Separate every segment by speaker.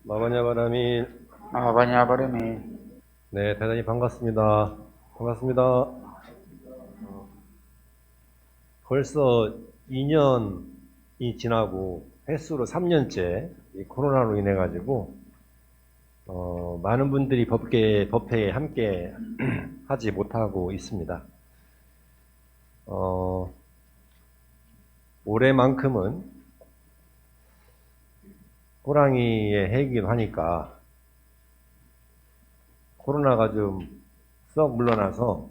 Speaker 1: 마바냐바라미.
Speaker 2: 아바냐바르미.
Speaker 1: 네, 대단히 반갑습니다. 반갑습니다. 벌써 2년이 지나고 횟수로 3년째 이 코로나로 인해 가지고 많은 분들이 법회에 함께 하지 못하고 있습니다. 올해만큼은 호랑이의 해이기도 하니까 코로나가 좀 썩 물러나서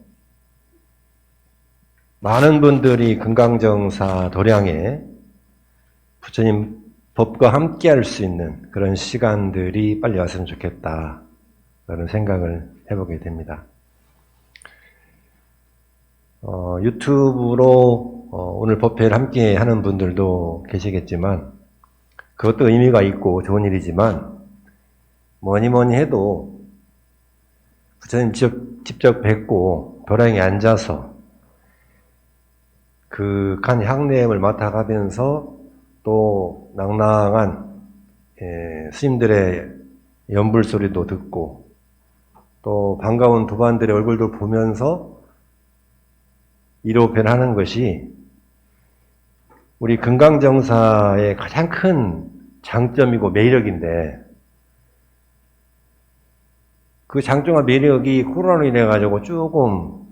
Speaker 1: 많은 분들이 금강정사 도량에 부처님 법과 함께 할 수 있는 그런 시간들이 빨리 왔으면 좋겠다, 라는 생각을 해보게 됩니다. 유튜브로 오늘 법회를 함께 하는 분들도 계시겠지만 그것도 의미가 있고 좋은 일이지만 뭐니 해도 부처님 직접 뵙고 도량에 앉아서 그 간 향내음을 맡아가면서 또 낭낭한 스님들의 연불 소리도 듣고 또 반가운 도반들의 얼굴도 보면서 이로변하는 것이 우리 금강정사의 가장 큰 장점이고 매력인데, 그 장점과 매력이 코로나로 인해 가지고 조금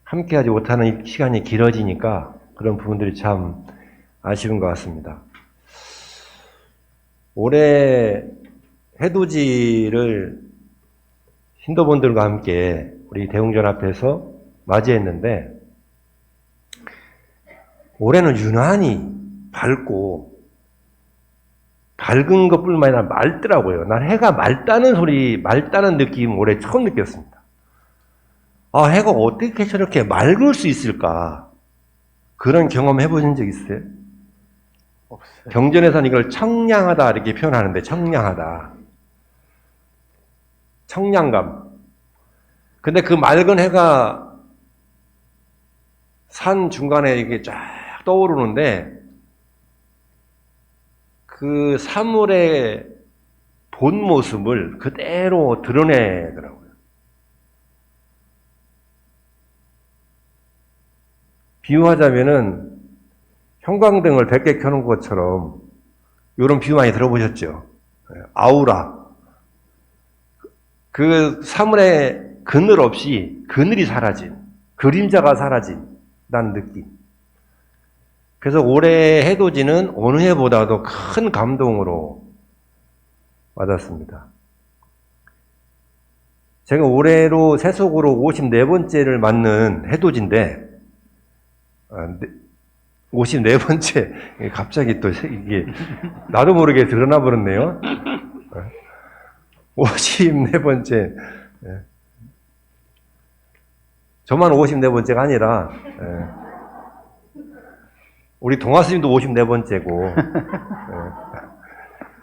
Speaker 1: 함께하지 못하는 시간이 길어지니까 그런 부분들이 참 아쉬운 것 같습니다. 올해 해돋이를 신도분들과 함께 우리 대웅전 앞에서 맞이했는데, 올해는 유난히 밝고 밝은 것뿐만 아니라 맑더라고요. 난 해가 맑다는 느낌 올해 처음 느꼈습니다. 아, 해가 어떻게 저렇게 맑을 수 있을까? 그런 경험 해보신 적 있어요?
Speaker 2: 없어요.
Speaker 1: 경전에서는 이걸 청량하다 이렇게 표현하는데, 청량하다. 청량감. 근데 그 맑은 해가 산 중간에 이렇게 쫙 떠오르는데 그 사물의 본 모습을 그대로 드러내더라고요. 비유하자면은 형광등을 100개 켜놓은 것처럼, 이런 비유 많이 들어보셨죠? 아우라. 그 사물의 그늘 없이 그늘이 사라진, 그림자가 사라진다는 느낌. 그래서 올해 해돋이는 어느 해보다도 큰 감동으로 받았습니다. 제가 올해로 세속으로 54번째를 맞는 해돋인데, 54번째, 갑자기 또 이게 나도 모르게 드러나 버렸네요. 54번째. 저만 54번째가 아니라 우리 동화스님도 54번째고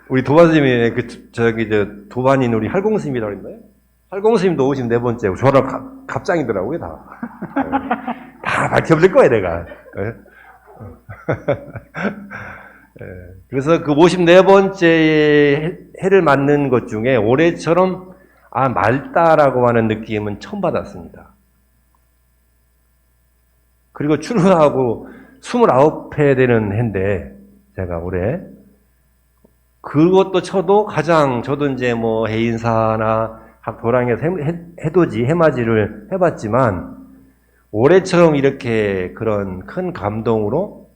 Speaker 1: 우리 도반스님이 도반인 우리 할공스님이라고 했나요? 할공스님도 54번째고 저랑 갑장이더라고요, 다. 다 밝혀버릴 거야, 내가. 그래서 그 54번째 해를 맞는 것 중에 올해처럼 맑다라고 하는 느낌은 처음 받았습니다. 그리고 출근하고 29회 되는 해인데, 제가 올해 그것도 쳐도 가장, 저도 이제 뭐 해인사나 도량에서 해돋이, 해맞이를 해봤지만 올해처럼 이렇게 그런 큰 감동으로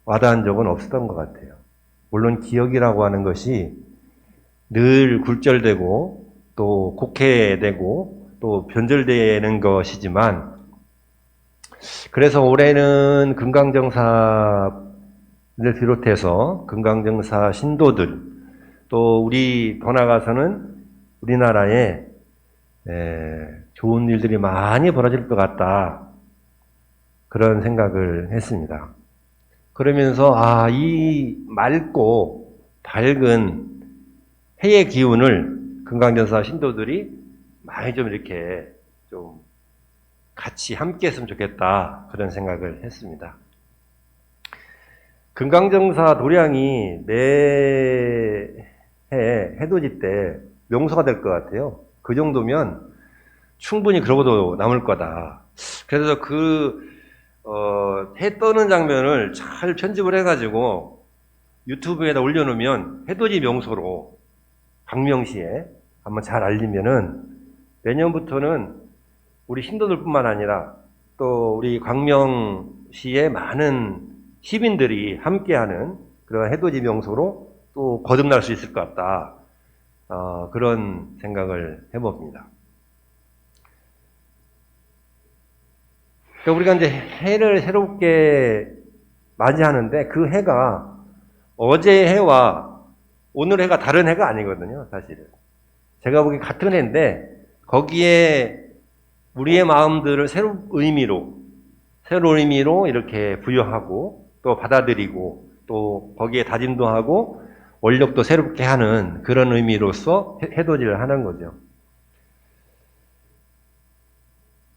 Speaker 1: 와닿은 적은 없었던 것 같아요. 물론 기억이라고 하는 것이 늘 굴절되고 또 곡해되고 또 변절되는 것이지만, 그래서 올해는 금강정사를 비롯해서 금강정사 신도들, 또 우리 더 나아가서는 우리나라에 좋은 일들이 많이 벌어질 것 같다, 그런 생각을 했습니다. 그러면서 이 맑고 밝은 해의 기운을 금강정사 신도들이 많이 좀 이렇게 좀 같이 함께 했으면 좋겠다, 그런 생각을 했습니다. 금강정사 도량이 매 해에 해돋이 때 명소가 될 것 같아요. 그 정도면 충분히 그러고도 남을 거다. 그래서 해 떠는 장면을 잘 편집을 해가지고 유튜브에다 올려놓으면 해돋이 명소로 광명시에 한번 잘 알리면은 내년부터는 우리 신도들뿐만 아니라 또 우리 광명시의 많은 시민들이 함께하는 그런 해돋이 명소로 또 거듭날 수 있을 것 같다. 그런 생각을 해봅니다. 그러니까 우리가 이제 해를 새롭게 맞이하는데 그 해가 어제의 해와 오늘 해가 다른 해가 아니거든요, 사실은. 제가 보기 같은 해인데 거기에 우리의 마음들을 새로운 의미로 이렇게 부여하고 또 받아들이고 또 거기에 다짐도 하고 원력도 새롭게 하는 그런 의미로서 해돋이를 하는 거죠.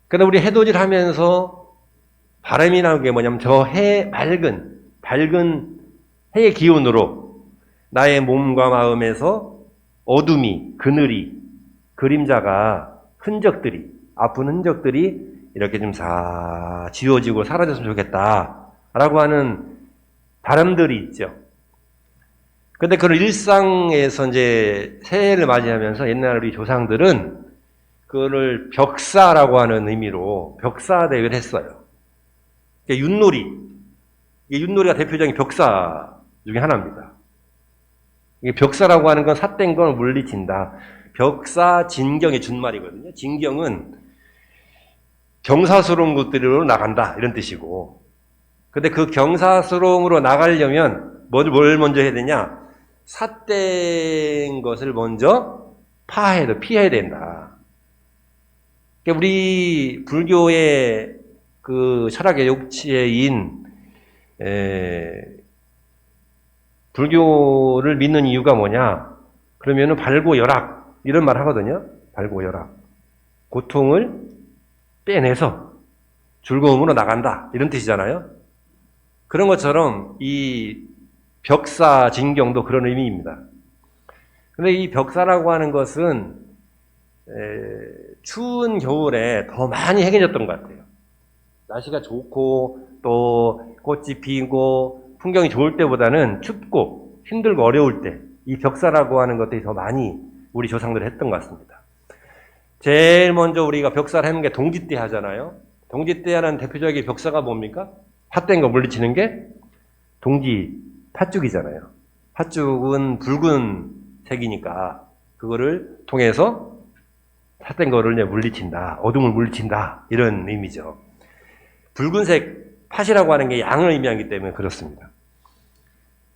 Speaker 1: 그런데 우리 해돋이를 하면서 바람이 나는 게 뭐냐면 저 밝은 해의 기운으로 나의 몸과 마음에서 어둠이, 그늘이, 그림자가, 아픈 흔적들이 이렇게 좀 지워지고 사라졌으면 좋겠다라고 하는 바람들이 있죠. 근데 그런 일상에서 이제 새해를 맞이하면서 옛날 우리 조상들은 그거를 벽사라고 하는 의미로 벽사대회를 했어요. 윷놀이가 대표적인 벽사 중에 하나입니다. 이게 벽사라고 하는 건 삿된 걸 물리친다. 벽사 진경의 준말이거든요. 진경은 경사스러운 곳들로 나간다 이런 뜻이고, 근데 그 경사스러움으로 나가려면 뭘 먼저 해야 되냐? 삿된 것을 먼저 피해야 된다. 그러니까 우리 불교의 그 철학의 욕체인 불교를 믿는 이유가 뭐냐? 그러면은 발고열악 이런 말 하거든요. 발고열악, 고통을 빼내서 즐거움으로 나간다 이런 뜻이잖아요. 그런 것처럼 이 벽사 진경도 그런 의미입니다. 근데 이 벽사라고 하는 것은 추운 겨울에 더 많이 행해졌던 것 같아요. 날씨가 좋고 또 꽃이 피고 풍경이 좋을 때보다는 춥고 힘들고 어려울 때 이 벽사라고 하는 것들이 더 많이 우리 조상들이 했던 것 같습니다. 제일 먼저 우리가 벽사를 하는 게 동짓대 하잖아요. 동짓대 하는 대표적인 벽사가 뭡니까? 팥된 거 물리치는 게 팥죽이잖아요. 팥죽은 붉은 색이니까 그거를 통해서 팥된 거를 물리친다, 어둠을 물리친다 이런 의미죠. 붉은색 팥이라고 하는 게 양을 의미하기 때문에 그렇습니다.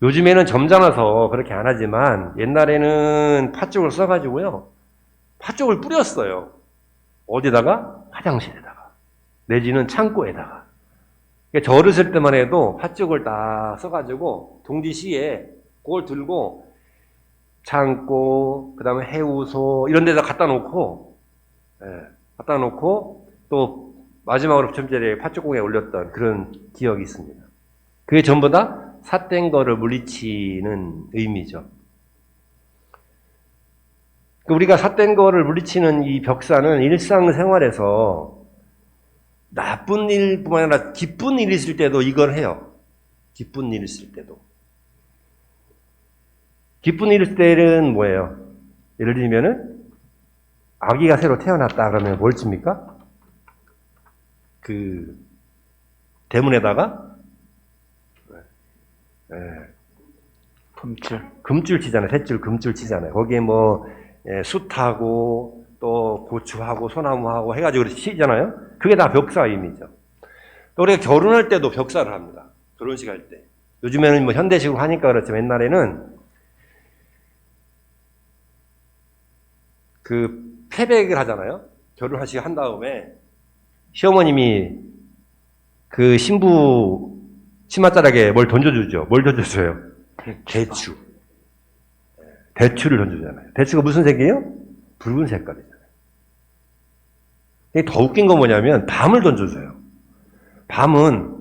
Speaker 1: 요즘에는 점잖아서 그렇게 안 하지만 옛날에는 팥죽을 써가지고요, 팥죽을 뿌렸어요. 어디다가? 화장실에다가 내지는 창고에다가. 저 어렸을 때만 해도 팥죽을 딱 써가지고 동지시에 그걸 들고 창고, 그 다음에 해우소 이런 데다 갖다 놓고 또 마지막으로 부처님자리에 팥죽공에 올렸던 그런 기억이 있습니다. 그게 전부 다 삿된 거를 물리치는 의미죠. 우리가 삿된 거를 물리치는 이 벽사는 일상생활에서 나쁜 일뿐만 아니라 기쁜 일이 있을 때도 이걸 해요. 기쁜 일이 있을 때도. 기쁜 일이 있을 때는 뭐예요? 예를 들면은 아기가 새로 태어났다 그러면 뭘 칩니까? 그 대문에다가 금줄 치잖아요. 셋줄 금줄 치잖아요. 거기에 뭐 숯하고 또 고추하고 소나무하고 해가지고 치잖아요. 그게 다 벽사 의미죠. 또 우리가 결혼할 때도 벽사를 합니다. 결혼식 할 때. 요즘에는 뭐 현대식으로 하니까 그렇지만 옛날에는 그 패백을 하잖아요. 결혼하시고 한 다음에 시어머님이 그 신부 치맛자락에 뭘 던져주죠. 뭘 던져줘요? 대추. 대추를 던져주잖아요. 대추가 무슨 색이에요? 붉은 색깔이잖아요. 더 웃긴 건 뭐냐면 밤을 던져줘요. 밤은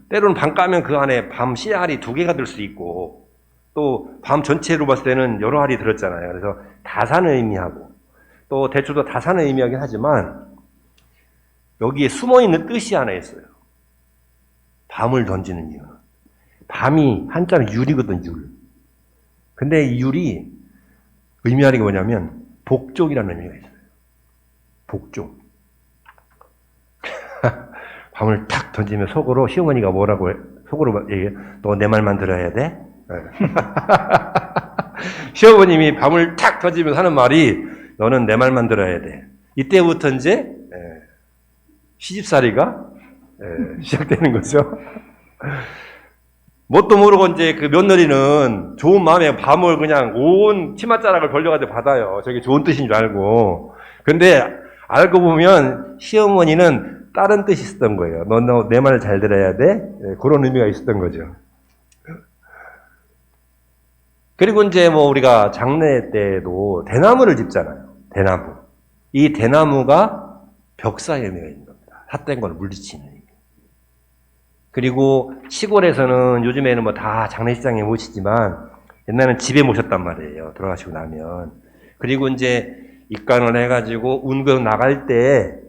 Speaker 1: 때로는 밤 까면 그 안에 밤 씨알이 2개가 들 수 있고 또 밤 전체로 봤을 때는 여러 알이 들었잖아요. 그래서 다산을 의미하고 또 대추도 다산을 의미하긴 하지만 여기에 숨어있는 뜻이 하나 있어요. 밤을 던지는 이유. 밤이 한자는 율이거든, 율. 근데 이 율이 의미하는 게 뭐냐면 복종이라는 의미가 있어요. 복종. 밤을 탁 던지면 속으로 시어머니가 뭐라고 해? 속으로 얘기해. 너 내 말만 들어야 돼? 시어머님이 밤을 탁 던지면서 하는 말이 너는 내 말만 들어야 돼. 이때부터 이제 시집살이가 시작되는 거죠. 뭣도 모르고 이제 그 며느리는 좋은 마음에 밤을 그냥 온 치맛자락을 벌려가지고 받아요. 저게 좋은 뜻인 줄 알고. 근데 알고 보면 시어머니는 다른 뜻이 있었던 거예요. 너 내 말 잘 들어야 돼? 그런 의미가 있었던 거죠. 그리고 이제 뭐 우리가 장례 때도 대나무를 집잖아요. 대나무. 이 대나무가 벽사의 의미가 있는 겁니다. 삿된 걸 물리치는 의미. 그리고 시골에서는 요즘에는 뭐 다 장례식장에 모시지만 옛날에는 집에 모셨단 말이에요. 돌아가시고 나면. 그리고 이제 입간을 해가지고 운거 나갈 때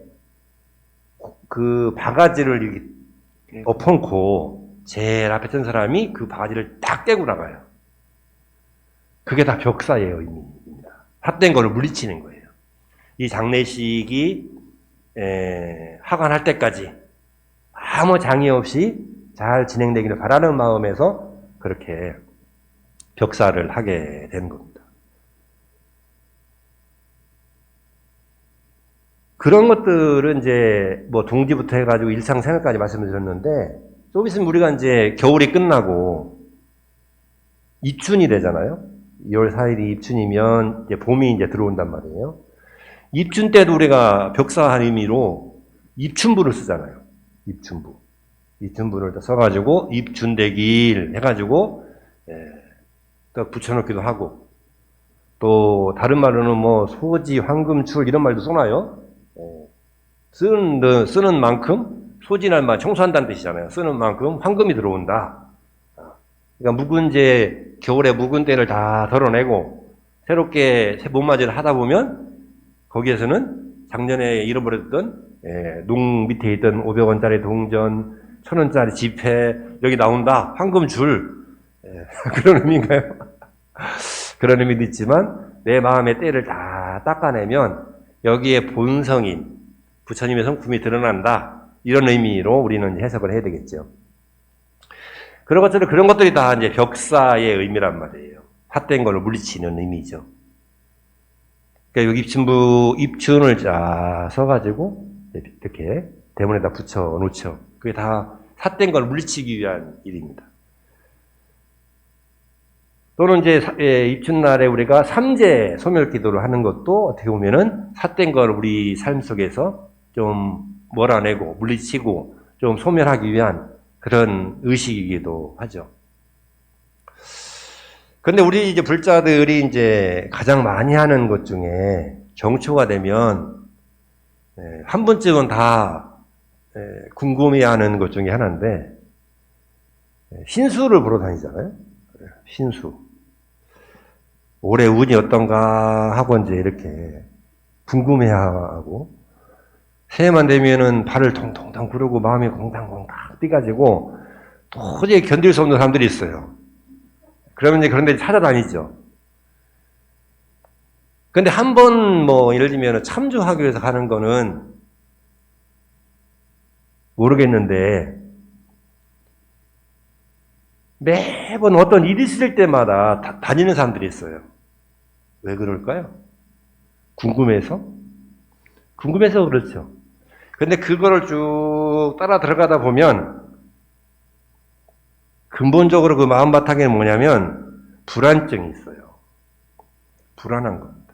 Speaker 1: 그 바가지를 이렇게 엎어놓고 제일 앞에 선 사람이 그 바가지를 딱 떼고 나가요. 그게 다 벽사의 의미입니다. 삿된 거를 물리치는 거예요. 이 장례식이 하관할 때까지 아무 장애 없이 잘 진행되기를 바라는 마음에서 그렇게 벽사를 하게 되는 겁니다. 그런 것들은 이제 뭐 동지부터 해가지고 일상생활까지 말씀을 드렸는데 좀 있으면 우리가 이제 겨울이 끝나고 입춘이 되잖아요. 2월 4일이 입춘이면 이제 봄이 이제 들어온단 말이에요. 입춘 때도 우리가 벽사한 의미로 입춘부를 쓰잖아요. 입춘부. 입춘부를 써가지고 입춘대길 해가지고 또 붙여놓기도 하고 또 다른 말로는 뭐 소지, 황금출 이런 말도 써놔요. 쓰는 만큼 소진할 만 청소한다는 뜻이잖아요. 쓰는 만큼 황금이 들어온다. 그러니까 묵은제 겨울에 묵은 때를 다 덜어내고 새롭게 봄맞이를 하다 보면 거기에서는 작년에 잃어버렸던 농 밑에 있던 500원짜리 동전, 1000원짜리 지폐 여기 나온다. 황금 줄 그런 의미인가요? 그런 의미도 있지만 내 마음의 때를 다 닦아내면 여기에 본성인 부처님의 성품이 드러난다. 이런 의미로 우리는 해석을 해야 되겠죠. 그런 것들이 다 이제 벽사의 의미란 말이에요. 삿된 걸로 물리치는 의미죠. 그러니까 여기 입춘을 쫙 써가지고 이렇게 대문에다 붙여 놓죠. 그게 다 삿된 걸 물리치기 위한 일입니다. 또는 이제 입춘날에 우리가 삼재 소멸 기도를 하는 것도 어떻게 보면은 삿된 걸 우리 삶 속에서 좀 몰아내고 물리치고 좀 소멸하기 위한 그런 의식이기도 하죠. 근데 우리 이제 불자들이 이제 가장 많이 하는 것 중에 정초가 되면 한 번쯤은 다 궁금해하는 것 중에 하나인데 신수를 보러 다니잖아요. 신수. 올해 운이 어떤가 하고 이제 이렇게 궁금해하고 새해만 되면은 발을 통통통 구르고 마음이 공당공당 뛰가지고 도저히 견딜 수 없는 사람들이 있어요. 그러면 이제 그런 데 찾아다니죠. 근데 한 번 뭐 예를 들면 참조하기 위해서 가는 거는 모르겠는데 매번 어떤 일이 있을 때마다 다니는 사람들이 있어요. 왜 그럴까요? 궁금해서? 궁금해서 그렇죠. 근데 그거를 쭉 따라 들어가다 보면 근본적으로 그 마음 바탕에는 뭐냐면 불안증이 있어요. 불안한 겁니다.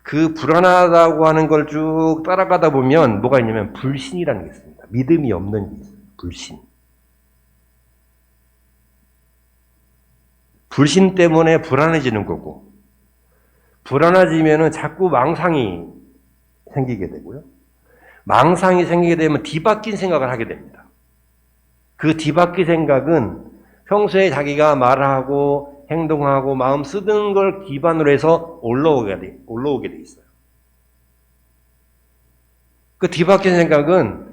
Speaker 1: 그 불안하다고 하는 걸 쭉 따라가다 보면 뭐가 있냐면 불신이라는 게 있습니다. 믿음이 없는 게 있어요. 불신. 불신 때문에 불안해지는 거고 불안해지면은 자꾸 망상이 생기게 되고요. 망상이 생기게 되면 뒤바뀐 생각을 하게 됩니다. 그 뒤바뀐 생각은 평소에 자기가 말하고 행동하고 마음 쓰는 걸 기반으로 해서 올라오게 돼 있어요. 그 뒤바뀐 생각은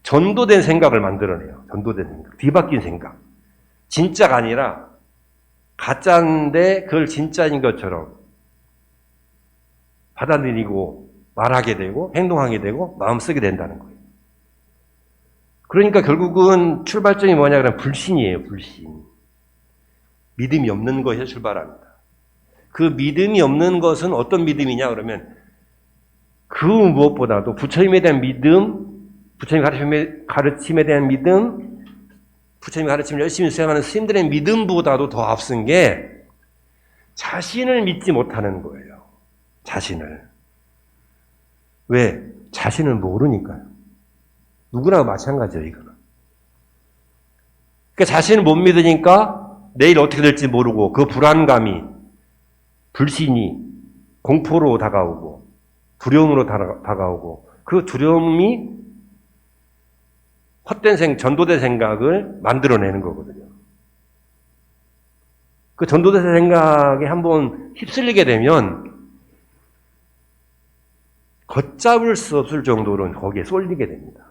Speaker 1: 전도된 생각을 만들어내요. 전도된 생각. 뒤바뀐 생각. 진짜가 아니라 가짜인데 그걸 진짜인 것처럼 받아들이고 말하게 되고 행동하게 되고 마음 쓰게 된다는 거예요. 그러니까 결국은 출발점이 뭐냐 그러면 불신이에요. 불신. 믿음이 없는 것에서 출발합니다. 그 믿음이 없는 것은 어떤 믿음이냐 그러면 그 무엇보다도 부처님에 대한 믿음, 부처님 가르침에 대한 믿음, 부처님 가르침을 열심히 수행하는 스님들의 믿음보다도 더 앞선 게 자신을 믿지 못하는 거예요. 자신을. 왜? 자신을 모르니까요. 누구나 마찬가지예요, 이거는. 그러니까 자신을 못 믿으니까 내일 어떻게 될지 모르고 그 불안감이, 불신이 공포로 다가오고 두려움으로 다가오고 그 두려움이 헛된 전도된 생각을 만들어내는 거거든요. 그 전도된 생각에 한번 휩쓸리게 되면 걷잡을 수 없을 정도로 거기에 쏠리게 됩니다.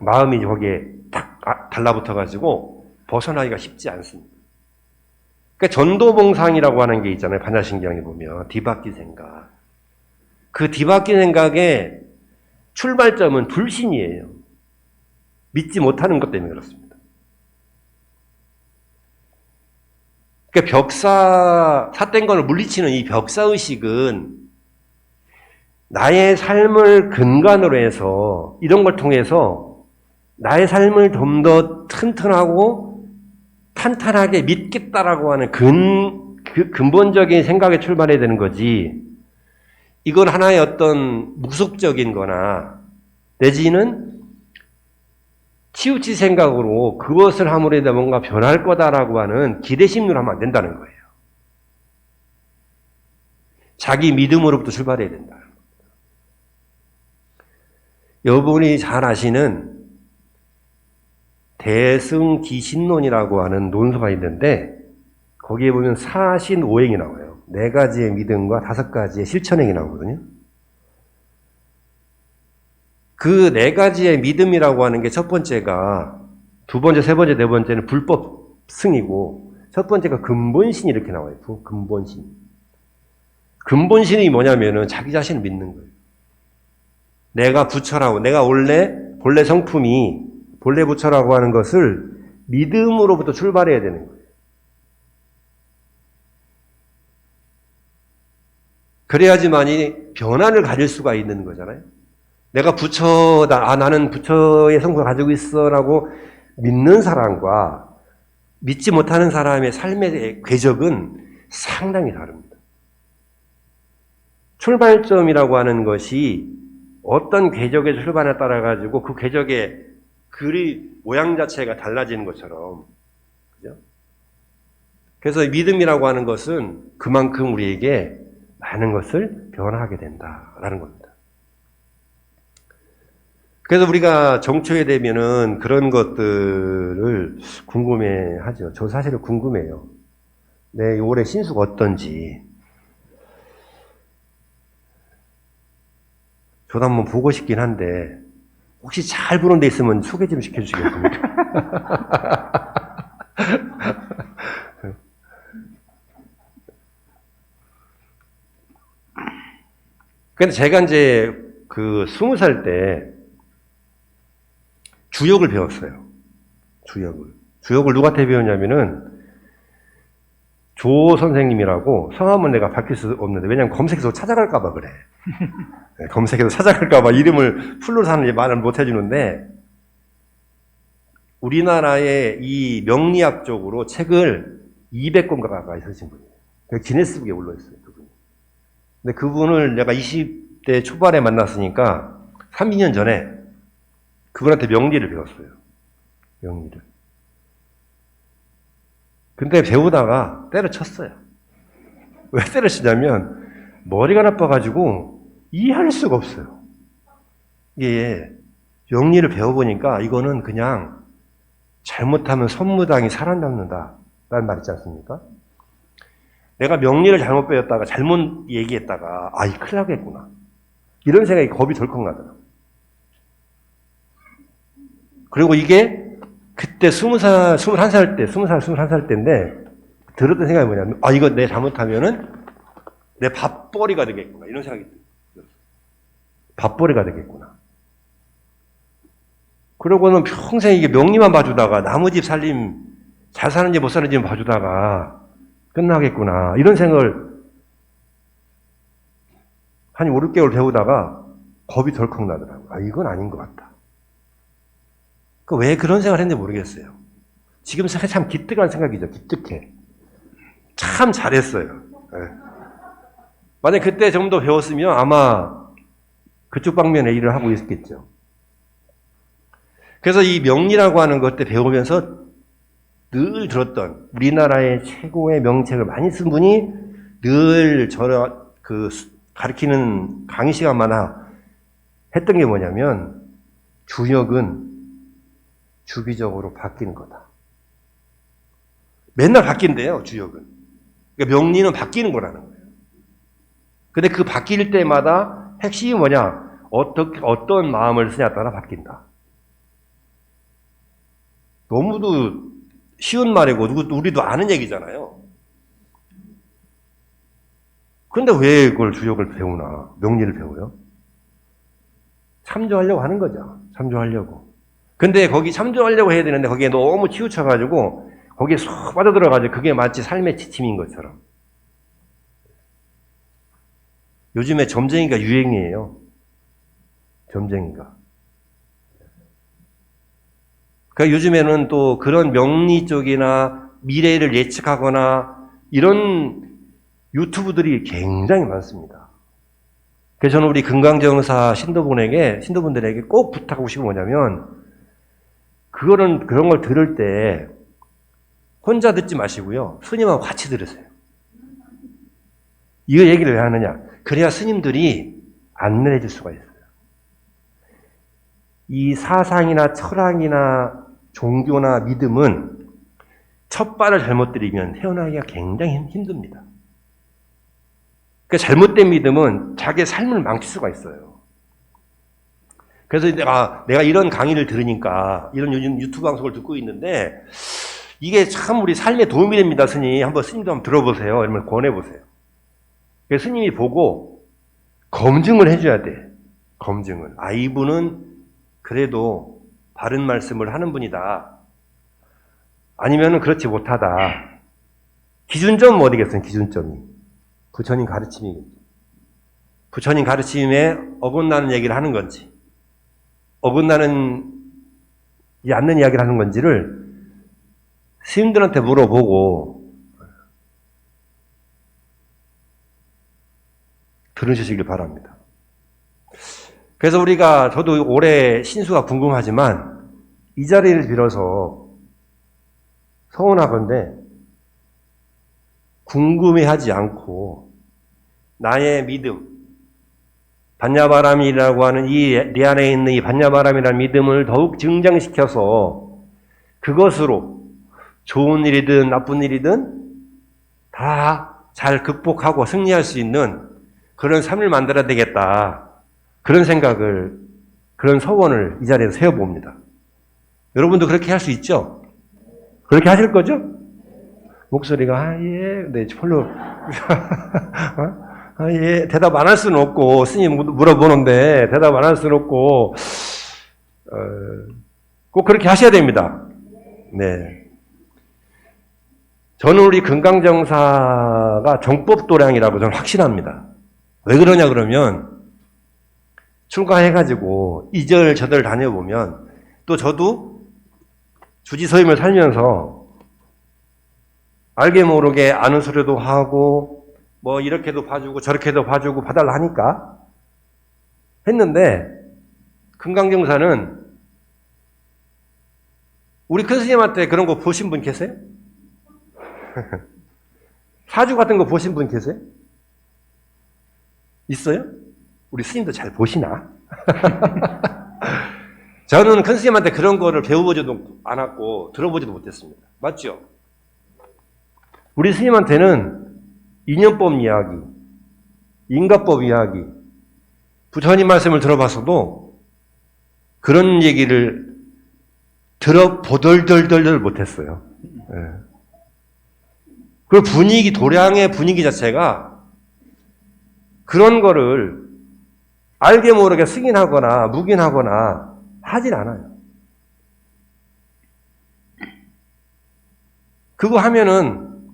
Speaker 1: 마음이 거기에 탁 달라붙어가지고 벗어나기가 쉽지 않습니다. 그러니까 전도봉상이라고 하는 게 있잖아요. 반야신경에 보면 뒤바뀐 생각. 그 뒤바뀐 생각의 출발점은 불신이에요. 믿지 못하는 것 때문에 그렇습니다. 그러니까 삿된 것을 물리치는 이 벽사의식은 나의 삶을 근간으로 해서 이런 걸 통해서 나의 삶을 좀 더 튼튼하고 탄탄하게 믿겠다라고 하는 근본적인 생각에 출발해야 되는 거지. 이건 하나의 어떤 무속적인 거나 내지는 치우치 생각으로 그것을 함으로 해서 뭔가 변할 거다라고 하는 기대심으로 하면 안 된다는 거예요. 자기 믿음으로부터 출발해야 된다. 여러분이 잘 아시는 대승기신론이라고 하는 논서가 있는데 거기에 보면 사신오행이 나와요. 4가지의 믿음과 5가지의 실천행이 나오거든요. 그 4가지의 믿음이라고 하는 게 첫 번째가, 두 번째, 세 번째, 네 번째는 불법승이고 첫 번째가 근본신 이렇게 나와요. 근본신. 근본신이 뭐냐면은 자기 자신을 믿는 거예요. 내가 부처라고, 내가 본래 성품이 본래 부처라고 하는 것을 믿음으로부터 출발해야 되는 거예요. 그래야지만이 변화를 가질 수가 있는 거잖아요. 내가 부처다, 나는 부처의 성품을 가지고 있어라고 믿는 사람과 믿지 못하는 사람의 삶의 궤적은 상당히 다릅니다. 출발점이라고 하는 것이 어떤 궤적의 출발에 따라 가지고 그 궤적의 모양 자체가 달라지는 것처럼, 그죠? 그래서 믿음이라고 하는 것은 그만큼 우리에게 많은 것을 변화하게 된다라는 겁니다. 그래서 우리가 정초에 되면은 그런 것들을 궁금해 하죠. 저 사실은 궁금해요. 내 올해 신수가 어떤지. 저도 한번 보고 싶긴 한데, 혹시 잘 보는 데 있으면 소개 좀 시켜주시겠습니까? 근데 제가 이제 20살 때 주역을 배웠어요. 주역을 누구한테 배웠냐면은 조 선생님이라고, 성함은 내가 밝힐 수 없는데, 왜냐면 검색해서 찾아갈까봐 그래. 검색해서 찾아갈까봐 이름을 풀로 사는 말을 못 해주는데, 우리나라의 이 명리학 쪽으로 책을 200권 가까이 쓰신 분이에요. 기네스북에 올라있어요, 그분이. 근데 그분을 내가 20대 초반에 만났으니까 3, 2년 전에 그분한테 명리를 배웠어요. 명리를. 근데 배우다가 때려쳤어요. 왜 때려치냐면 머리가 나빠가지고 이해할 수가 없어요. 이게 명리를 배워보니까 이거는 그냥 잘못하면 손무당이 살아남는다 라는 말 있지 않습니까? 내가 명리를 잘못 배웠다가 잘못 얘기했다가 이 큰일 나겠구나 이런 생각이 겁이 덜컥 나더라고요. 그리고 이게 그때 20살, 21살 때, 20살, 21살 때인데 들었던 생각이 뭐냐면 이거 내 잘못하면은 내 밥벌이가 되겠구나 이런 생각이 들었어요. 밥벌이가 되겠구나. 그러고는 평생 이게 명리만 봐주다가 나무 집 살림 잘 사는지 못 사는지 봐주다가 끝나겠구나 이런 생각을 한 5, 6개월 배우다가 겁이 덜컥 나더라고요. 이건 아닌 것 같다. 왜 그런 생각을 했는지 모르겠어요. 지금 참 기특한 생각이죠. 기특해. 참 잘했어요. 만약 그때 좀 더 배웠으면 아마 그쪽 방면에 일을 하고 있었겠죠. 그래서 이 명리라고 하는 것 때 배우면서 늘 들었던 우리나라의 최고의 명책을 많이 쓴 분이 늘 가르치는 강의 시간마다 했던 게 뭐냐면 주역은 주기적으로 바뀌는 거다. 맨날 바뀐대요, 주역은. 그러니까 명리는 바뀌는 거라는 거예요. 근데 그 바뀔 때마다 핵심이 뭐냐? 어떤 마음을 쓰냐에 따라 바뀐다. 너무도 쉬운 말이고, 우리도 아는 얘기잖아요. 근데 왜 그걸 주역을 배우나? 명리를 배워요? 참조하려고 하는 거죠. 참조하려고. 근데 거기 참조하려고 해야 되는데 거기에 너무 치우쳐가지고 거기에 쏙 빠져들어가지고 그게 마치 삶의 지침인 것처럼. 요즘에 점쟁이가 유행이에요. 점쟁이가. 그러니까 요즘에는 또 그런 명리 쪽이나 미래를 예측하거나 이런 유튜브들이 굉장히 많습니다. 그래서 저는 우리 금강정사 신도분들에게 꼭 부탁하고 싶은 게 뭐냐면 그런 걸 들을 때 혼자 듣지 마시고요. 스님하고 같이 들으세요. 이거 얘기를 왜 하느냐? 그래야 스님들이 안내를 해줄 수가 있어요. 이 사상이나 철학이나 종교나 믿음은 첫 발을 잘못 들이면 헤어나기가 굉장히 힘듭니다. 그 잘못된 믿음은 자기의 삶을 망칠 수가 있어요. 그래서 내가 이런 강의를 들으니까 이런 요즘 유튜브 방송을 듣고 있는데 이게 참 우리 삶에 도움이 됩니다, 스님. 스님도 한번 들어보세요. 이러면 권해보세요. 그래서 스님이 보고 검증을 해줘야 돼. 검증을. 이분은 그래도 바른 말씀을 하는 분이다. 아니면은 그렇지 못하다. 기준점은 어디겠어요? 기준점이. 부처님 가르침이겠죠. 부처님 가르침에 어긋나는 얘기를 하는 건지 어긋나는 않는 이야기를 하는 건지를 스님들한테 물어보고 들으시길 바랍니다. 그래서 저도 올해 신수가 궁금하지만 이 자리를 빌어서 서운하건대 궁금해하지 않고 나의 믿음, 반야바람이라고 하는 내 안에 있는 이 반야바람이라는 믿음을 더욱 증장시켜서 그것으로 좋은 일이든 나쁜 일이든 다 잘 극복하고 승리할 수 있는 그런 삶을 만들어야 되겠다. 그런 생각을, 그런 소원을 이 자리에서 세워봅니다. 여러분도 그렇게 할 수 있죠? 그렇게 하실 거죠? 목소리가, 예, 네, 별로, 예, 대답 안 할 수는 없고, 스님 물어보는데, 대답 안 할 수는 없고, 꼭 그렇게 하셔야 됩니다. 네. 저는 우리 금강정사가 정법도량이라고 저는 확신합니다. 왜 그러냐 그러면, 출가해가지고, 이절 저절 다녀보면, 또 저도 주지서임을 살면서, 알게 모르게 아는 소리도 하고, 이렇게도 봐주고, 저렇게도 봐주고, 봐달라 하니까, 했는데, 금강정사는, 우리 큰 스님한테 그런 거 보신 분 계세요? 사주 같은 거 보신 분 계세요? 있어요? 우리 스님도 잘 보시나? 저는 큰 스님한테 그런 거를 배워보지도 않았고 들어보지도 못했습니다. 맞죠? 우리 스님한테는 인연법 이야기, 인과법 이야기, 부처님 말씀을 들어봤어도 그런 얘기를 들어보덜덜덜 못했어요. 예. 그 분위기, 도량의 분위기 자체가 그런 거를 알게 모르게 승인하거나 묵인하거나 하진 않아요. 그거 하면은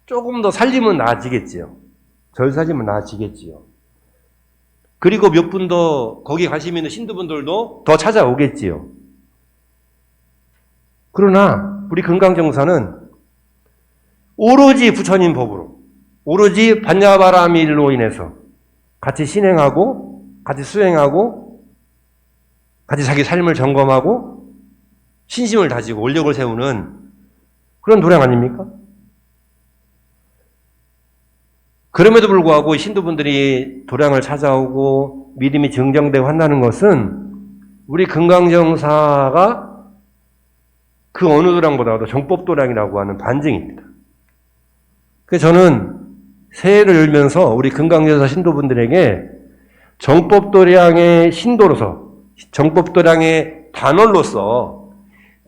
Speaker 1: 조금 더 살림은 나아지겠지요. 절 살림은 나아지겠지요. 그리고 몇 분 더 거기 관심 있는 신도분들도 더 찾아오겠지요. 그러나 우리 금강정사는 오로지 부처님 법으로, 오로지 반야바라밀로 인해서 같이 신행하고, 같이 수행하고, 같이 자기 삶을 점검하고, 신심을 다지고 원력을 세우는 그런 도량 아닙니까? 그럼에도 불구하고 신도분들이 도량을 찾아오고 믿음이 증정되고 한다는 것은 우리 금강정사가 그 어느 도량보다도 정법도량이라고 하는 반증입니다. 그래서 저는 새해를 열면서 우리 금강정사 신도분들에게 정법도량의 신도로서, 정법도량의 단원로서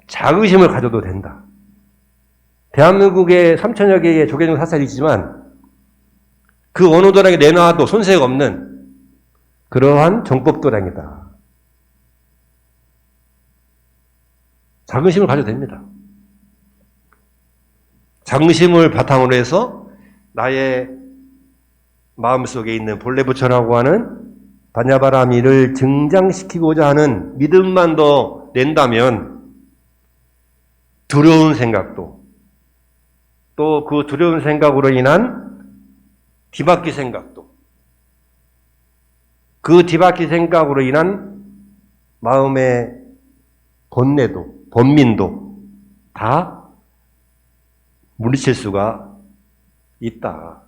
Speaker 1: 자긍심을 가져도 된다. 대한민국에 3천여 개의 조계종 사찰이 있지만 그 어느 도량에 내놔도 손색 없는 그러한 정법도량이다. 자긍심을 가져도 됩니다. 자긍심을 바탕으로 해서 나의 마음속에 있는 본래 부처라고 하는 반야바라밀을 증장시키고자 하는 믿음만 더 낸다면 두려운 생각도 또 그 두려운 생각으로 인한 뒤바퀴 생각도 그 뒤바퀴 생각으로 인한 마음의 번뇌도 번민도 다 물리칠 수가 있다.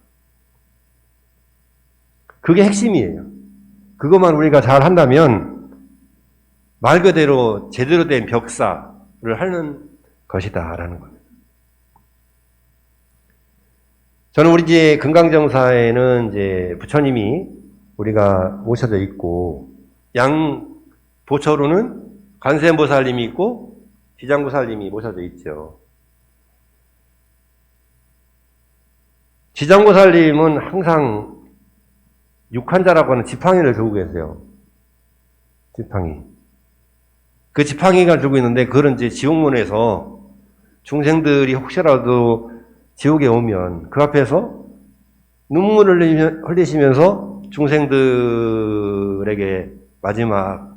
Speaker 1: 그게 핵심이에요. 그것만 우리가 잘 한다면 말 그대로 제대로 된 벽사를 하는 것이다라는 겁니다. 저는 우리 이제 금강정사에는 이제 부처님이 우리가 모셔져 있고 양 도처로는 관세음보살님이 있고 지장보살님이 모셔져 있죠. 지장보살님은 항상 육한자라고 하는 지팡이를 들고 계세요. 지팡이. 그 지팡이가 들고 있는데 그런 이제 지옥문에서 중생들이 혹시라도 지옥에 오면 그 앞에서 눈물을 흘리시면서 중생들에게 마지막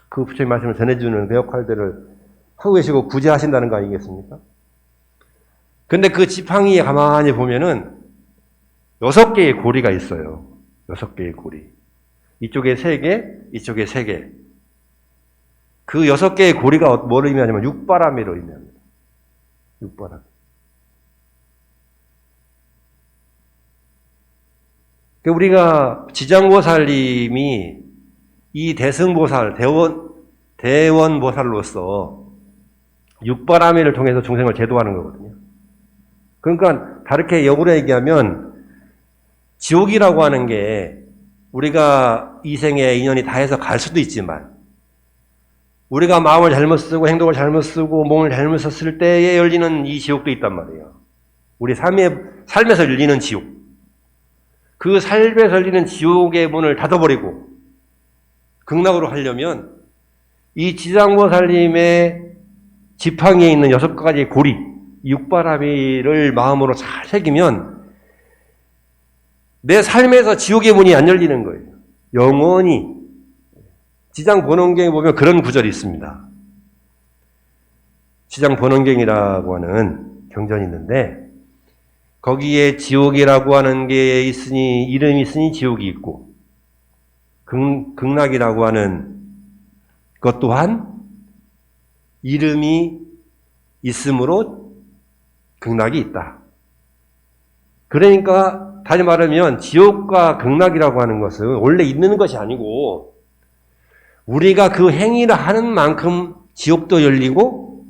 Speaker 1: 그 부처님 말씀을 전해주는 그 역할들을 하고 계시고 구제하신다는 거 아니겠습니까? 근데 그 지팡이에 가만히 보면은 6개의 고리가 있어요. 6개의 고리. 이쪽에 3개, 이쪽에 3개. 그 6개의 고리가 뭐를 의미하냐면 육바람이로 의미합니다. 육바람. 우리가 지장보살님이 이 대승보살, 대원보살로서 육바라밀을 통해서 중생을 제도하는 거거든요. 그러니까 다르게 역으로 얘기하면 지옥이라고 하는 게 우리가 이 생에 인연이 다 해서 갈 수도 있지만 우리가 마음을 잘못 쓰고 행동을 잘못 쓰고 몸을 잘못 썼을 때에 열리는 이 지옥도 있단 말이에요. 우리 삶에서 열리는 지옥. 그 삶에서 열리는 지옥의 문을 닫아버리고 극락으로 하려면 이 지장보살님의 지팡이에 있는 6가지의 고리, 육바라밀을 마음으로 잘 새기면 내 삶에서 지옥의 문이 안 열리는 거예요. 영원히. 지장본원경에 보면 그런 구절이 있습니다. 지장본원경이라고 하는 경전이 있는데 거기에 지옥이라고 하는 게 있으니 이름이 있으니 지옥이 있고 극락이라고 하는 것 또한 이름이 있으므로 극락이 있다. 그러니까 다시 말하면 지옥과 극락이라고 하는 것은 원래 있는 것이 아니고 우리가 그 행위를 하는 만큼 지옥도 열리고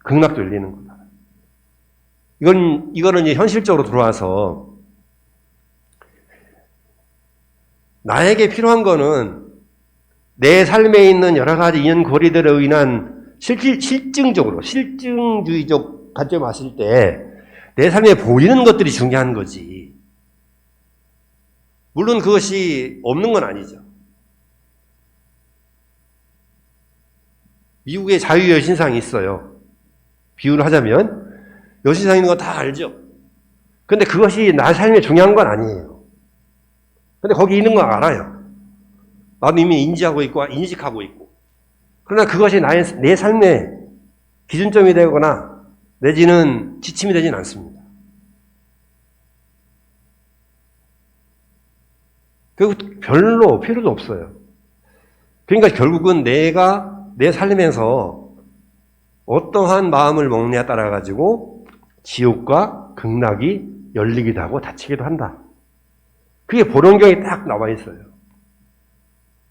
Speaker 1: 극락도 열리는 거다. 이거는 이제 현실적으로 들어와서 나에게 필요한 거는 내 삶에 있는 여러 가지 인연고리들에 의한 실증주의적 관점을 봤을 때 내 삶에 보이는 것들이 중요한 거지. 물론 그것이 없는 건 아니죠. 미국에 자유여신상이 있어요. 비유를 하자면 여신상 있는 거 다 알죠. 근데 그것이 나 삶에 중요한 건 아니에요. 근데 거기 있는 거 알아요. 나도 이미 인지하고 있고 인식하고 있고. 그러나 그것이 내 삶의 기준점이 되거나 내지는 지침이 되진 않습니다. 그리고 별로 필요도 없어요. 그러니까 결국은 내가 내 삶에서 어떠한 마음을 먹느냐에 따라 가지고 지옥과 극락이 열리기도 하고 닫히기도 한다. 그게 본원경에 딱 나와 있어요.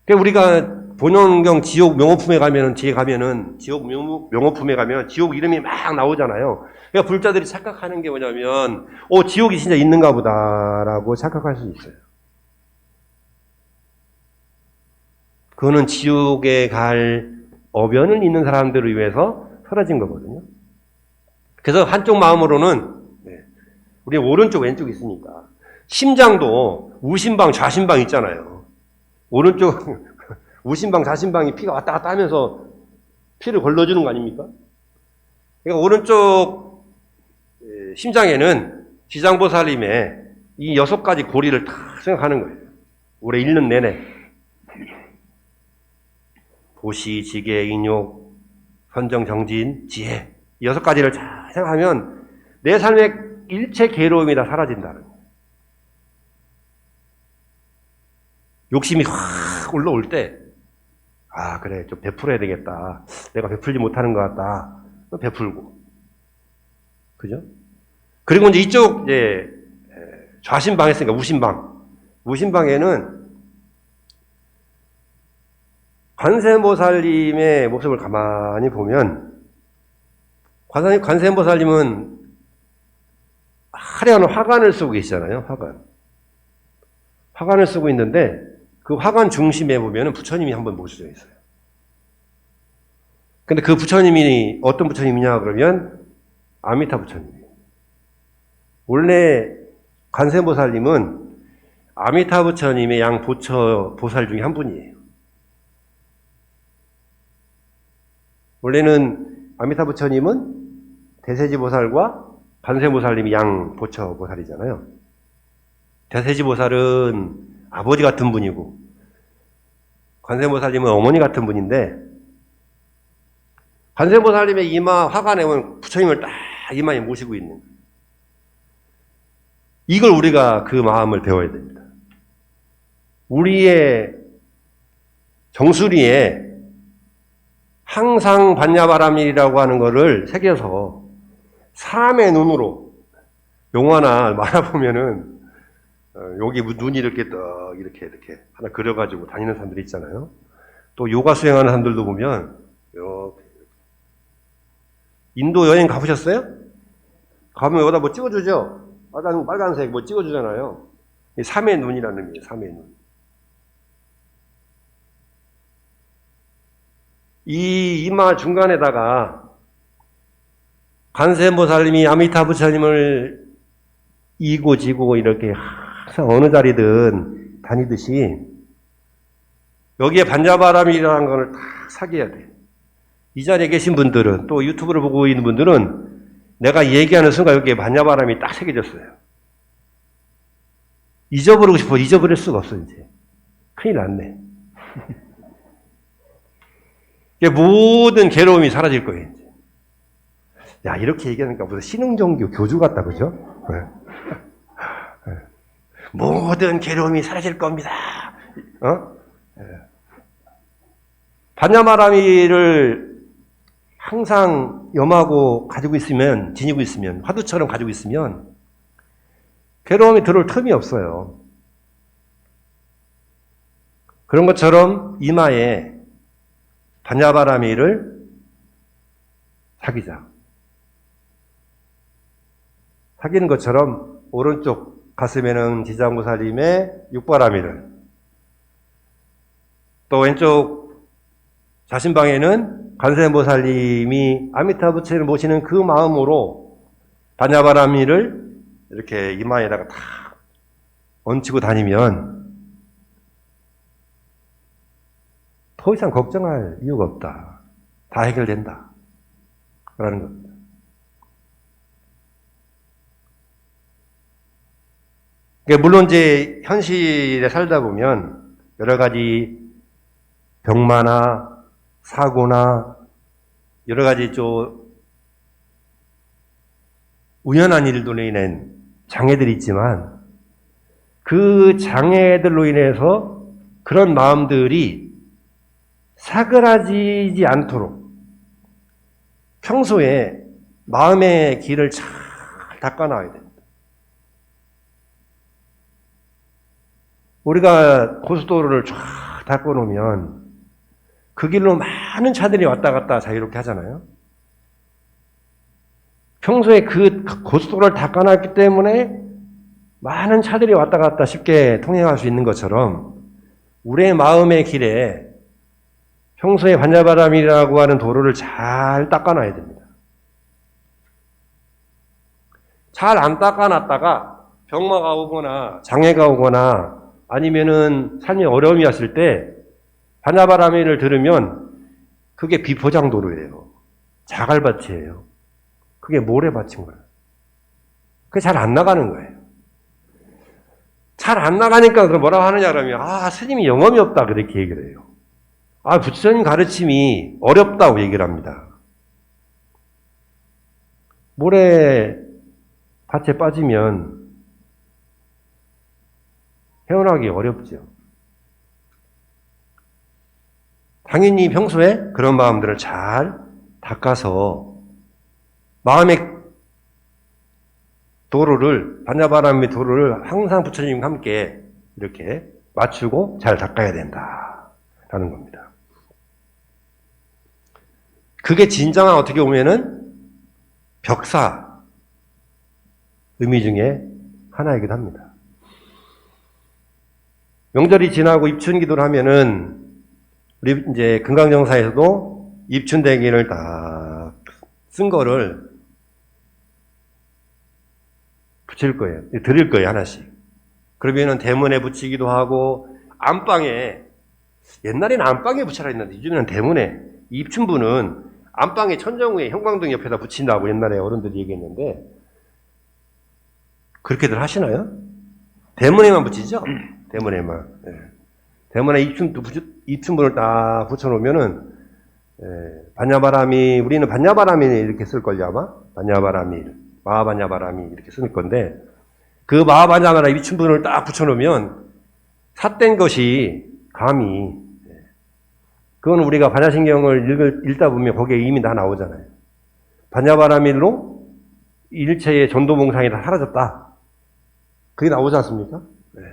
Speaker 1: 그러니까 우리가 본원경 지옥 명호품에 가면은, 뒤에 가면은, 지옥 명호품에 가면 지옥 이름이 막 나오잖아요. 그러니까 불자들이 착각하는 게 뭐냐면, 지옥이 진짜 있는가 보다라고 착각할 수 있어요. 그거는 지옥에 갈 어변을 있는 사람들을 위해서 사라진 거거든요. 그래서 한쪽 마음으로는, 우리 오른쪽, 왼쪽 있으니까, 심장도 우심방, 좌심방 있잖아요. 오른쪽, 우심방, 좌심방이 피가 왔다 갔다 하면서 피를 걸러주는 거 아닙니까? 그러니까 오른쪽 심장에는 지장보살님의 이 6가지 고리를 다 생각하는 거예요. 올해 1년 내내. 보시, 지계, 인욕, 선정, 정진, 지혜. 이 6가지를 잘 생각하면 내 삶의 일체 괴로움이 다 사라진다는 거예요. 욕심이 확 올라올 때, 그래, 좀 베풀어야 되겠다. 내가 베풀지 못하는 것 같다. 베풀고. 그죠? 그리고 이제 이쪽, 좌심방 했으니까 우심방. 우심방에는 관세음보살님의 모습을 가만히 보면, 관세음보살님은 화려한 화관을 쓰고 계시잖아요, 화관. 화관을 쓰고 있는데, 그 화관 중심에 보면은 부처님이 한번 모셔져 있어요. 근데 그 부처님이 어떤 부처님이냐 그러면 아미타 부처님이에요. 원래 관세음보살님은 아미타 부처님의 양 보처 보살 중에 한 분이에요. 원래는 아미타 부처님은 대세지 보살과 관세음보살님이 양 보처 보살이잖아요. 대세지 보살은 아버지 같은 분이고 관세음보살님은 어머니 같은 분인데 관세음보살님의 이마 화관에 보면 부처님을 딱 이마에 모시고 있는 이걸 우리가 그 마음을 배워야 됩니다. 우리의 정수리에 항상 반야바람이라고 하는 거를 새겨서 사람의 눈으로 용화나 만화 보면은 여기 눈이 이렇게 떡 이렇게 하나 그려가지고 다니는 사람들이 있잖아요. 또 요가 수행하는 사람들도 보면 이렇게. 인도 여행 가보셨어요? 가면 여기다 뭐 찍어주죠? 빨간색 뭐 찍어주잖아요. 삼의 눈이라는 의미예요. 삼의 눈. 이 이마 중간에다가 관세음보살님이 아미타 부처님을 이고 지고 이렇게 항상 어느 자리든 다니듯이 여기에 반야바람이라는 걸 다 사귀어야 돼. 이 자리에 계신 분들은 또 유튜브를 보고 있는 분들은 내가 얘기하는 순간 여기에 반야바람이 딱 새겨졌어요. 잊어버리고 싶어. 잊어버릴 수가 없어 이제. 큰일 났네. 모든 괴로움이 사라질 거예요. 이제. 야, 이렇게 얘기하니까 무슨 신흥종교 교주 같다, 그죠? 네. 모든 괴로움이 사라질 겁니다. 반야바람이를 항상 염하고 가지고 있으면, 지니고 있으면, 화두처럼 가지고 있으면 괴로움이 들어올 틈이 없어요. 그런 것처럼 이마에 반야바라미를 사귀자. 사귀는 것처럼 오른쪽 가슴에는 지장보살님의 육바라미를, 또 왼쪽 자신방에는 관세음보살님이 아미타 부처를 모시는 그 마음으로 반야바라미를 이렇게 이마에다가 탁 얹히고 다니면 더 이상 걱정할 이유가 없다. 다 해결된다. 라는 겁니다. 그러니까 물론 이제 현실에 살다 보면 여러 가지 병마나 사고나 여러 가지 좀 우연한 일들로 인한 장애들이 있지만 그 장애들로 인해서 그런 마음들이 사그라지지 않도록 평소에 마음의 길을 잘 닦아놔야 됩니다. 우리가 고속도로를 쫙 닦아놓으면 그 길로 많은 차들이 왔다 갔다 자유롭게 하잖아요. 평소에 그 고속도로를 닦아놨기 때문에 많은 차들이 왔다 갔다 쉽게 통행할 수 있는 것처럼 우리의 마음의 길에 평소에 반야바람이라고 하는 도로를 잘 닦아놔야 됩니다. 잘 안 닦아놨다가 병마가 오거나 장애가 오거나 아니면은 삶에 어려움이 왔을 때 반야바라미를 들으면 그게 비포장도로예요. 자갈밭이에요. 그게 모래밭인 거예요. 그게 잘 안 나가는 거예요. 잘 안 나가니까 그럼 뭐라고 하느냐 그러면 스님이 영험이 없다 그렇게 얘기를 해요. 부처님 가르침이 어렵다고 얘기를 합니다. 모래밭에 빠지면 헤어나기 어렵죠. 당연히 평소에 그런 마음들을 잘 닦아서 마음의 도로를, 반야바람의 도로를 항상 부처님과 함께 이렇게 맞추고 잘 닦아야 된다라는 겁니다. 그게 진정한 어떻게 보면은 벽사 의미 중에 하나이기도 합니다. 명절이 지나고 입춘기도를 하면은 우리 이제 금강정사에서도 입춘대기를 딱 쓴 거를 붙일 거예요. 드릴 거예요, 하나씩. 그러면은 대문에 붙이기도 하고, 안방에, 옛날에는 안방에 붙여라 했는데, 요즘에는 대문에, 입춘부는 안방에 천정위에 형광등 옆에다 붙인다고 옛날에 어른들이 얘기했는데, 그렇게들 하시나요? 대문에만 붙이죠? 대문에만. 네. 대문에 입춘분을 딱 붙여놓으면은, 반야바람이, 우리는 반야바람이 이렇게 쓸걸요, 아마? 반야바람이, 마하반야바람이 이렇게 쓸 건데, 그 마하반야바람이 입춘분을 딱 붙여놓으면, 삿된 것이 감히, 그건 우리가 반야신경을 읽다 보면 거기에 이미 다 나오잖아요. 반야바람일로 일체의 전도몽상이 다 사라졌다. 그게 나오지 않습니까? 네.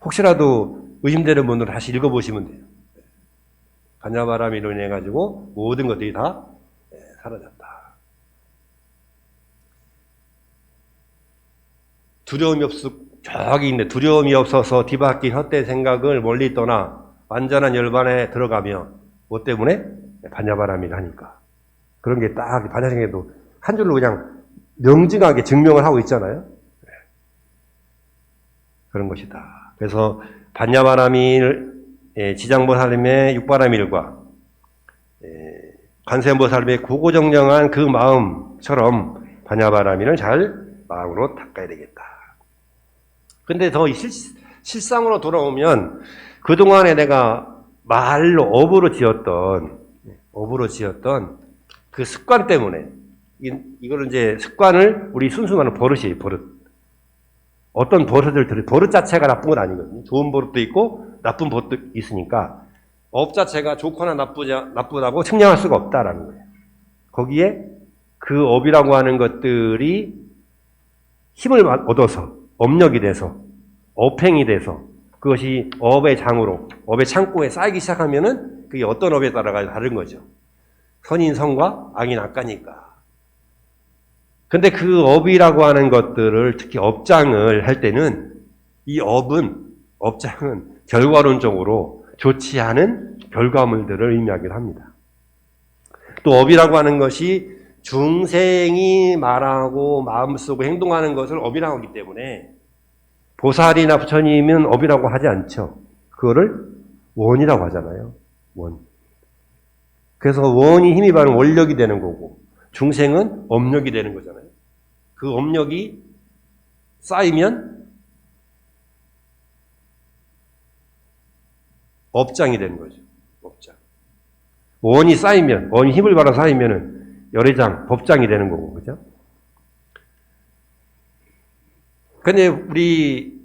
Speaker 1: 혹시라도 의심되는 분들은 다시 읽어보시면 돼요. 반야바람이로 인해 가지고 모든 것들이 다 사라졌다. 두려움이 저기 있네. 두려움이 없어서 뒤바퀴 헛된 생각을 멀리 떠나 완전한 열반에 들어가며 뭐 때문에? 반야바람이를 하니까. 그런 게 딱 반야신경에도 한 줄로 그냥 명징하게 증명을 하고 있잖아요. 그런 것이다. 그래서 반야바람일 지장보살님의 육바라밀과 관세음보살님의 고고정정한 그 마음처럼 반야바라밀을 잘 마음으로 닦아야 되겠다. 근데 더 실상으로 돌아오면 그동안에 내가 말로 업으로 지었던 그 습관 때문에 이거를 이제 습관을 우리 순수한 버릇이에요. 버릇. 어떤 버릇 자체가 나쁜 건 아니거든요. 좋은 버릇도 있고 나쁜 버릇도 있으니까 업 자체가 좋거나 나쁘다고 측량할 수가 없다라는 거예요. 거기에 그 업이라고 하는 것들이 힘을 얻어서 업력이 돼서 업행이 돼서 그것이 업의 장으로, 업의 창고에 쌓이기 시작하면은 그게 어떤 업에 따라가 다른 거죠. 선인 선과 악인 악가니까. 근데 그 업이라고 하는 것들을 특히 업장을 할 때는 이 업장은 결과론적으로 좋지 않은 결과물들을 의미하기도 합니다. 또 업이라고 하는 것이 중생이 말하고 마음쓰고 행동하는 것을 업이라고 하기 때문에 보살이나 부처님은 업이라고 하지 않죠. 그거를 원이라고 하잖아요. 원. 그래서 원이 힘입하는 원력이 되는 거고 중생은 업력이 되는 거잖아요. 그 업력이 쌓이면 업장이 되는 거죠. 업장. 원이 쌓이면, 원이 힘을 받아 쌓이면은 열애장, 법장이 되는 거고, 그죠? 근데 우리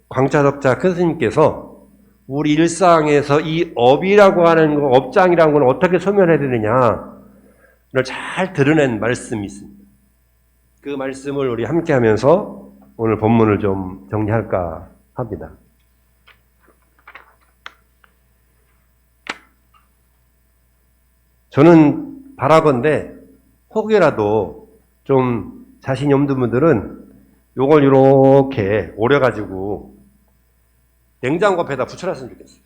Speaker 1: 광자덕자 큰 스님께서 우리 일상에서 이 업이라고 하는 거, 업장이라는 걸 어떻게 소멸해야 되느냐를 잘 드러낸 말씀이 있습니다. 그 말씀을 우리 함께 하면서 오늘 본문을 좀 정리할까 합니다. 저는 바라건대 혹여라도 좀 자신이 없는 분들은 요걸 이렇게 오려가지고 냉장고 앞에다 붙여놨으면 좋겠어요.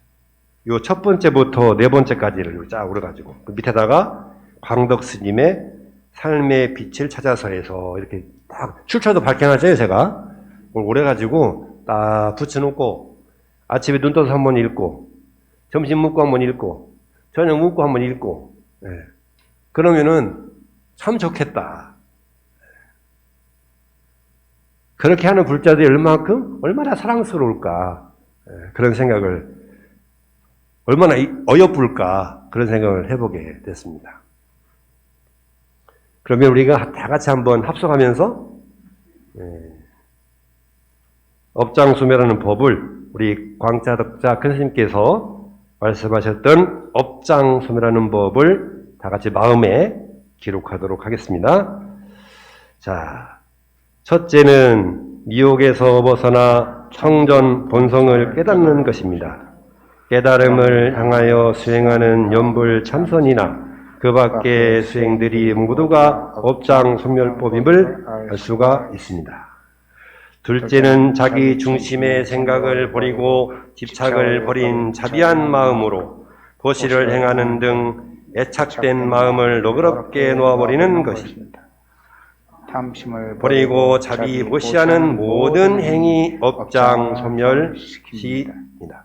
Speaker 1: 요 첫 번째부터 네 번째까지를 쫙 오려가지고 그 밑에다가 광덕 스님의 삶의 빛을 찾아서 해서 이렇게 딱 출처도 밝혀놨어요. 제가 오래가지고 딱 붙여놓고 아침에 눈 떠서 한번 읽고 점심 먹고 한번 읽고 저녁 먹고 한번 읽고 그러면은 참 좋겠다. 그렇게 하는 불자들이 얼마나 사랑스러울까. 그런 생각을, 얼마나 어여쁠까. 그런 생각을 해보게 됐습니다. 그러면 우리가 다 같이 한번 합성하면서 업장소멸하는 법을 우리 광자덕자 큰 스님께서 말씀하셨던 업장소멸하는 법을 다 같이 마음에 기록하도록 하겠습니다. 자, 첫째는 미혹에서 벗어나 청전 본성을 깨닫는 것입니다. 깨달음을 향하여 수행하는 연불 참선이나 그 밖의 수행들이 모두가 업장소멸법임을 알 수가 있습니다. 둘째는 자기 중심의 생각을 버리고 집착을 버린 자비한 마음으로 보시를 행하는 등 애착된 마음을 너그럽게 놓아버리는 것입니다. 버리고 자비 보시하는 모든 행위 업장 소멸시입니다.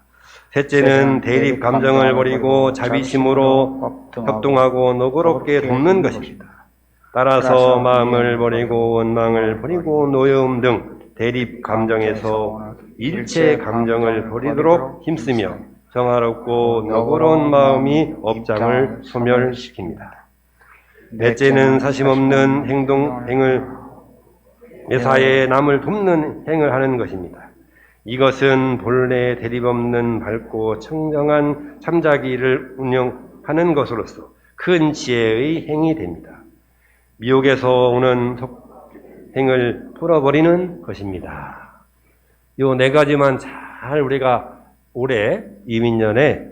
Speaker 1: 셋째는 대립 감정을 버리고 자비심으로 협동하고 너그럽게 돕는 것입니다. 따라서 마음을 버리고 원망을 버리고 노여움 등 대립 감정에서 일체 감정을 버리도록 힘쓰며 정화롭고 너그러운 마음이 업장을 소멸시킵니다. 넷째는 사심없는 행을 매사에 남을 돕는 행을 하는 것입니다. 이것은 본래 대립 없는 밝고 청정한 참자기를 운영하는 것으로서 큰 지혜의 행이 됩니다. 미혹에서 오는 행을 풀어버리는 것입니다. 요 네 가지만 잘 우리가 올해 이민년에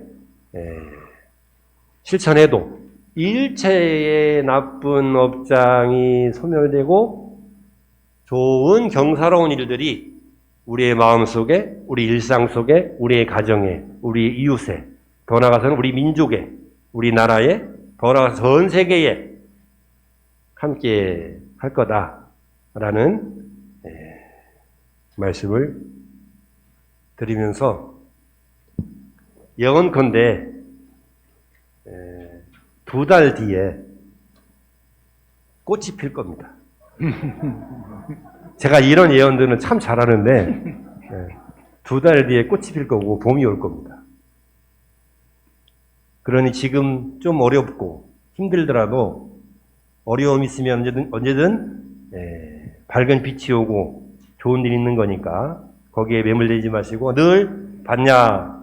Speaker 1: 실천해도 일체의 나쁜 업장이 소멸되고 좋은 경사로운 일들이 우리의 마음속에, 우리 일상 속에, 우리의 가정에, 우리 이웃에, 더 나아가서는 우리 민족에, 우리 나라에, 더 나아가서 전 세계에 함께 할 거다라는 말씀을 드리면서 예언컨대 2달 뒤에 꽃이 필 겁니다. 제가 이런 예언들은 참 잘하는데 2달 뒤에 꽃이 필 거고 봄이 올 겁니다. 그러니 지금 좀 어렵고 힘들더라도 어려움이 있으면 언제든 밝은 빛이 오고 좋은 일이 있는 거니까 거기에 매몰되지 마시고 늘 반야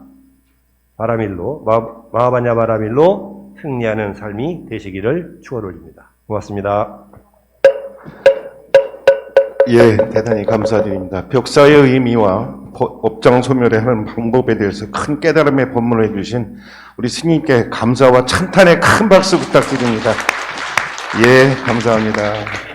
Speaker 1: 바라밀로 마하반야 바라밀로 승리하는 삶이 되시기를 축원드립니다. 고맙습니다.
Speaker 3: 예, 대단히 감사드립니다. 벽사의 의미와 업장 소멸에 하는 방법에 대해서 큰 깨달음의 법문을 해주신 우리 스님께 감사와 찬탄의 큰 박수 부탁드립니다. 예, 감사합니다.